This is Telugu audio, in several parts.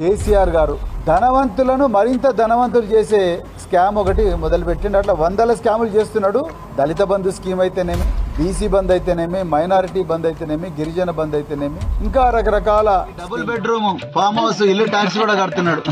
కేసీఆర్ గారు ధనవంతులను మరింత ధనవంతులు చేసే స్కామ్ ఒకటి మొదలుపెట్టిండు. అట్లా వందల స్కాములు చేస్తున్నాడు. దళిత బంధు స్కీమ్ అయితేనేమి, బీసీ బంద్ అయితేనేమి, మైనారిటీ బంద్ అయితేనేమి, గిరిజన బంద్ అయితేనేమి, ఇంకా రకరకాల డబుల్ బెడ్రూమ్ ఫామ్ హౌస్ ఇల్లు ట్యాక్స్ కూడా కడుతున్నాడు.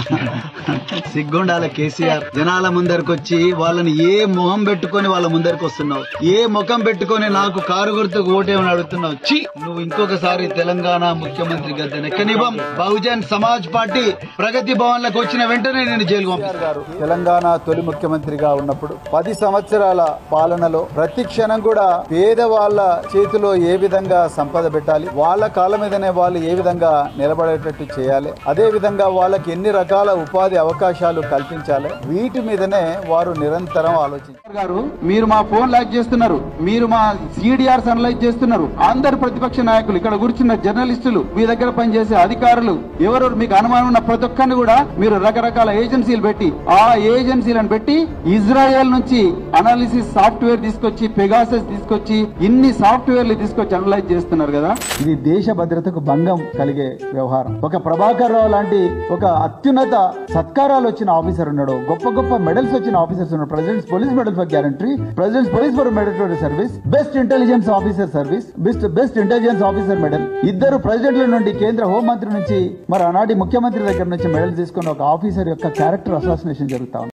సిగ్గుండాల కేసీఆర్. జనాల ముందరికి వచ్చి వాళ్ళని ఏ మొహం పెట్టుకొని వాళ్ళ ముందరికి వస్తున్నావు, ఏ ముఖం పెట్టుకొని నాకు కారు గుర్తుకు ఓటేమని అడుగుతున్నావు. చి, నువ్వు ఇంకొకసారి తెలంగాణ ముఖ్యమంత్రి గద్దెనెక్కనివ్వం. బహుజన్ సమాజ్ పార్టీ ప్రగతి భవన్ లకు వచ్చిన వెంటనే నేను జైలు పంపిస్తారు. తెలంగాణ తొలి ముఖ్యమంత్రిగా ఉన్నప్పుడు 10 సంవత్సరాల పాలనలో ప్రతి క్షణం కూడా పేదవాళ్ల చేతిలో ఏ విధంగా సంపద పెట్టాలి, వాళ్ళ కాళ్ళ మీదనే వాళ్ళు ఏ విధంగా నిలబడేటట్టు చేయాలి, అదే విధంగా వాళ్ళకి ఎన్ని రకాల ఉపాధి అవకాశాలు కల్పించాలి, వీటి మీదనే వారు నిరంతరం ఆలోచించారు. మీరు మా ఫోన్ లాక్ చేస్తున్నారు, మీరు మా సిడిఆర్స్ అనలైజ్ చేస్తున్నారు. అందరు ప్రతిపక్ష నాయకులు, ఇక్కడ కూర్చున్న జర్నలిస్టులు, మీ దగ్గర పనిచేసే అధికారులు, ఎవరు మీకు అనుమానం ఉన్న ప్రతి ఒక్కరిని కూడా మీరు రకరకాల ఏజెన్సీలు పెట్టి, ఆ ఏజెన్సీలను పెట్టి ఇజ్రాయెల్ నుంచి అనాలిసిస్ సాఫ్ట్వేర్ తీసుకొచ్చి, పెగాసస్ తీసుకొచ్చి, ఇన్ని సాఫ్ట్వేర్లు తీసుకొచ్చి అనలైజ్ చేస్తున్నారు కదా. ఇది దేశ భద్రతకు భంగం కలిగే వ్యవహారం. ఒక ప్రభాకర్ రావు లాంటి ఒక అత్యున్నత సత్కారాలు వచ్చిన ఆఫీసర్ ఉన్నాడు, గొప్ప గొప్ప మెడల్స్ వచ్చిన ఆఫీసర్స్ ఉన్నాడు. President's police medal for gallantry, president's police for meritorious service, best intelligence officer service, best intelligence officer medal. ఇద్దరు ప్రెసిడెంట్ల నుండి, కేంద్ర హోంమంత్రి నుంచి, మరి ఆనాటి ముఖ్యమంత్రి దగ్గర నుంచి మెడల్ తీసుకున్న ఒక ఆఫీసర్ యొక్క క్యారెక్టర్ అసాసినేషన్ జరుగుతా ఉంది.